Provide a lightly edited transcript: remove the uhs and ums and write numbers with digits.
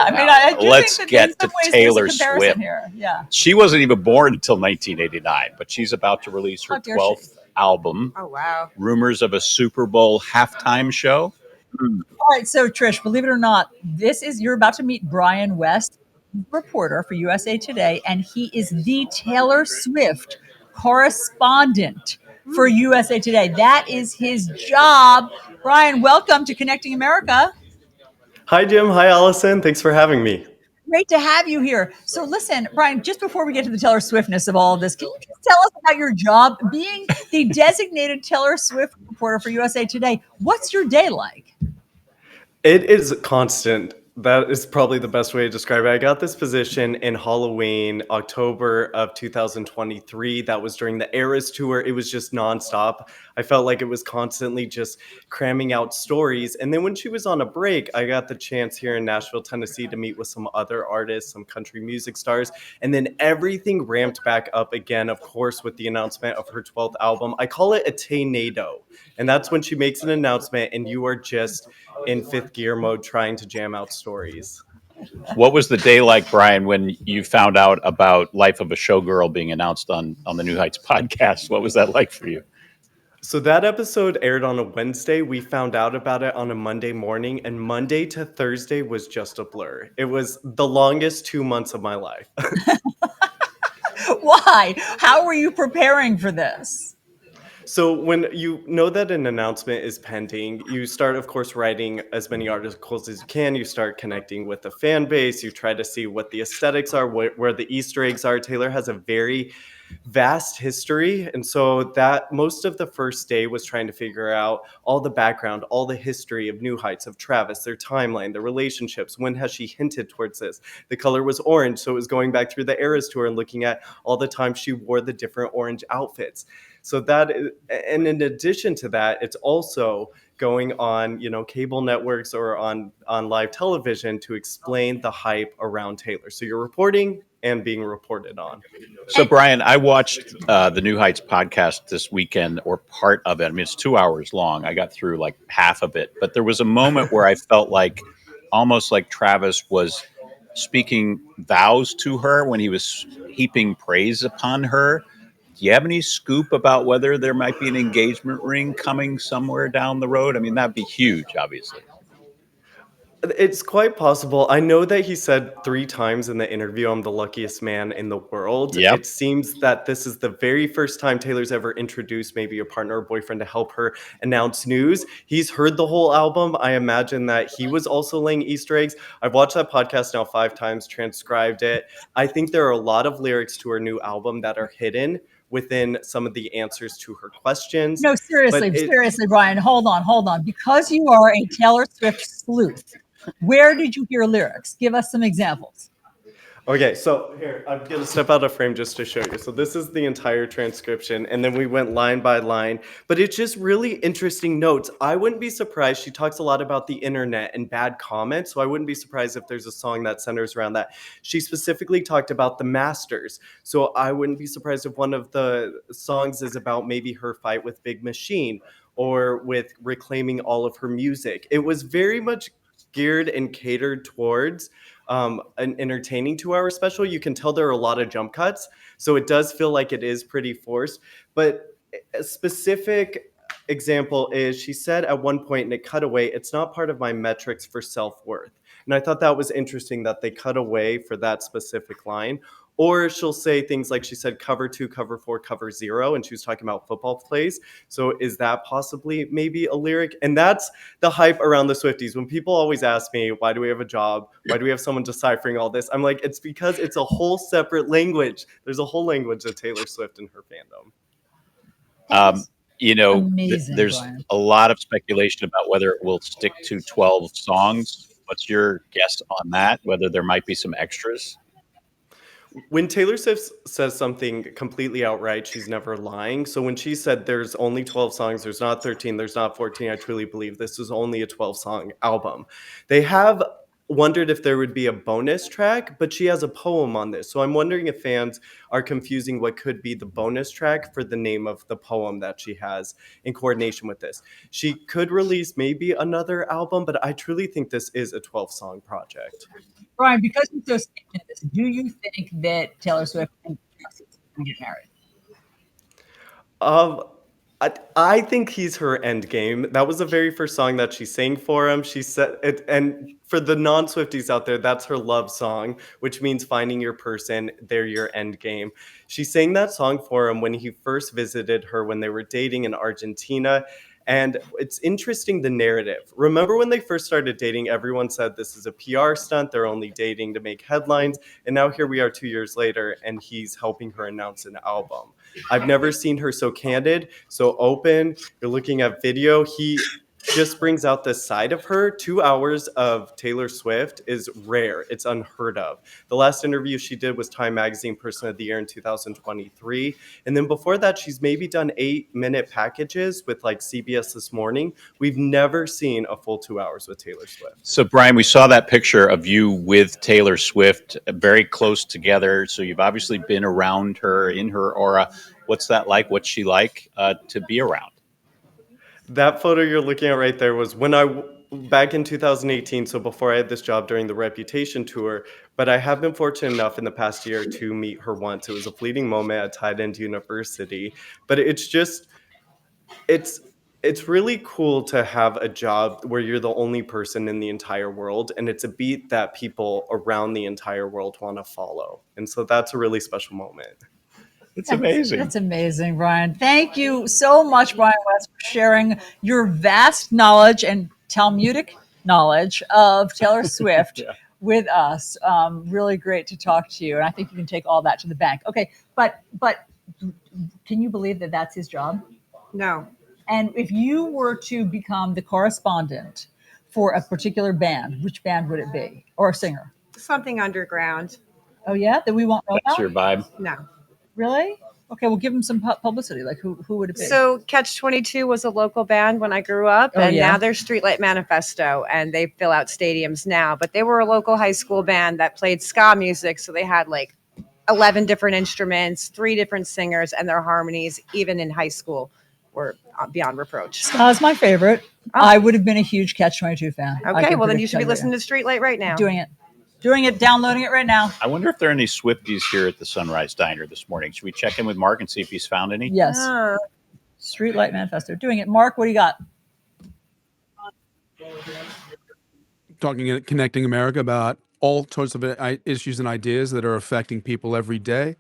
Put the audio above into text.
I mean, I do Let's think that in get some to ways Taylor there's a comparison Swift. here. Yeah. She wasn't even born until 1989, but she's about to release her How dare she? 12th album. Oh, wow. Rumors of a Super Bowl halftime show. All right, so Trish, believe it or not, you're about to meet Bryan West, reporter for USA Today, and he is the Taylor Swift correspondent for USA Today. That is his job. Bryan, welcome to Connecting America. Hi, Jim. Hi, Allison. Thanks for having me. Great to have you here. So listen, Bryan, just before we get to the Taylor Swiftness of all of this, can you just tell us about your job being the designated Taylor Swift reporter for USA Today? What's your day like? It is constant. That is probably the best way to describe it. I got this position in Halloween, October of 2023. That was during the Eras tour. It was just nonstop. I felt like it was constantly just cramming out stories. And then when she was on a break, I got the chance here in Nashville, Tennessee to meet with some other artists, some country music stars. And then everything ramped back up again, of course, with the announcement of her 12th album. I call it a tornado. And that's when she makes an announcement and you are just in fifth gear mode trying to jam out stories. What was the day like, Bryan, when you found out about Life of a Showgirl being announced on the New Heights podcast? What was that like for you? So that episode aired on a Wednesday. We found out about it on a Monday morning, and Monday to Thursday was just a blur. It was the longest 2 months of my life. Why? How were you preparing for this? So when you know that an announcement is pending, you start, of course, writing as many articles as you can. You start connecting with the fan base. You try to see what the aesthetics are, where the Easter eggs are. Taylor has a very vast history. And so that most of the first day was trying to figure out all the background, all the history of New Heights, of Travis, their timeline, their relationships. When has she hinted towards this? The color was orange. So it was going back through the Eras tour and looking at all the times she wore the different orange outfits. So that, and in addition to that, it's also going on, cable networks or on live television to explain the hype around Taylor. So you're reporting and being reported on. So, Bryan, I watched the New Heights podcast this weekend, or part of it. I mean, it's 2 hours long. I got through like half of it, but there was a moment where I felt like almost like Travis was speaking vows to her when he was heaping praise upon her. Do you have any scoop about whether there might be an engagement ring coming somewhere down the road? I mean, that'd be huge, obviously. It's quite possible. I know that he said 3 times in the interview, I'm the luckiest man in the world. Yep. It seems that this is the very first time Taylor's ever introduced maybe a partner or boyfriend to help her announce news. He's heard the whole album. I imagine that he was also laying Easter eggs. I've watched that podcast now 5 times, transcribed it. I think there are a lot of lyrics to her new album that are hidden within some of the answers to her questions. No, seriously, Bryan, hold on. Because you are a Taylor Swift sleuth, where did you hear lyrics? Give us some examples. Okay, so here, I'm going to step out of frame just to show you. So this is the entire transcription, and then we went line by line. But it's just really interesting notes. I wouldn't be surprised. She talks a lot about the internet and bad comments, so I wouldn't be surprised if there's a song that centers around that. She specifically talked about the Masters, so I wouldn't be surprised if one of the songs is about maybe her fight with Big Machine or with reclaiming all of her music. It was very much geared and catered towards an entertaining 2 hour special. You can tell there are a lot of jump cuts, so it does feel like it is pretty forced. But a specific example is she said at one point in a cutaway, it's not part of my metrics for self-worth. And I thought that was interesting that they cut away for that specific line. Or she'll say things like she said cover 2, cover 4, cover 0, and she was talking about football plays. So is that possibly maybe a lyric? And that's the hype around the Swifties. When people always ask me, why do we have a job? Why do we have someone deciphering all this? I'm like, it's because it's a whole separate language. There's a whole language of Taylor Swift and her fandom. There's Bryan. a lot of speculation about whether it will stick to 12 songs. What's your guess on that? Whether there might be some extras? When Taylor Swift says something completely outright, she's never lying. So when she said there's only 12 songs, there's not 13, there's not 14, I truly believe this is only a 12-song album. They have wondered if there would be a bonus track, but she has a poem on this. So I'm wondering if fans are confusing what could be the bonus track for the name of the poem that she has in coordination with this. She could release maybe another album, but I truly think this is a 12-song project. Brian, because you're so steeped in this, do you think that Taylor Swift and Travis can get married? Um, I think he's her end game. That was the very first song that she sang for him. She said it, and for the non-Swifties out there, that's her love song, which means finding your person. They're your end game. She sang that song for him when he first visited her when they were dating in Argentina. And it's interesting the narrative. Remember when they first started dating, everyone said this is a PR stunt. They're only dating to make headlines. And now here we are 2 years later, and he's helping her announce an album. I've never seen her so candid, so open. You're looking at video. He just brings out this side of her. 2 hours of Taylor Swift is rare. It's unheard of. The last interview she did was Time Magazine Person of the Year in 2023. And then before that, she's maybe done 8-minute packages with like CBS This Morning. We've never seen a full 2 hours with Taylor Swift. So, Brian, we saw that picture of you with Taylor Swift very close together. So you've obviously been around her, in her aura. What's that like? What's she like to be around? That photo you're looking at right there was when back in 2018, so before I had this job during the Reputation tour, but I have been fortunate enough in the past year to meet her once. It was a fleeting moment at Tide End University, but it's it's really cool to have a job where you're the only person in the entire world, and it's a beat that people around the entire world want to follow. And so that's a really special moment. It's amazing. That's amazing, Brian. Thank you so much, Bryan West, for sharing your vast knowledge and Talmudic knowledge of Taylor Swift Yeah. with us. Really great to talk to you, and I think you can take all that to the bank. Okay, but can you believe that that's his job? No. And if you were to become the correspondent for a particular band, which band would it be, or a singer? Something underground. Oh yeah, that we won't know That's about. your vibe. No. Really? Okay, well, give them some publicity. Like, who would it be? So Catch 22 was a local band when I grew up, Oh, and yeah? now they're Streetlight Manifesto, and they fill out stadiums now. But they were a local high school band that played ska music, so they had like 11 different instruments, 3 different singers, and their harmonies, even in high school, were beyond reproach. Ska's my favorite. Oh. I would have been a huge Catch 22 fan. Okay, well then you should be listening to Streetlight right now. Doing it, downloading it right now. I wonder if there are any Swifties here at the Sunrise Diner this morning. Should we check in with Mark and see if he's found any? Yes. Streetlight Manifesto. Doing it. Mark, what do you got? Talking and connecting America about all sorts of issues and ideas that are affecting people every day.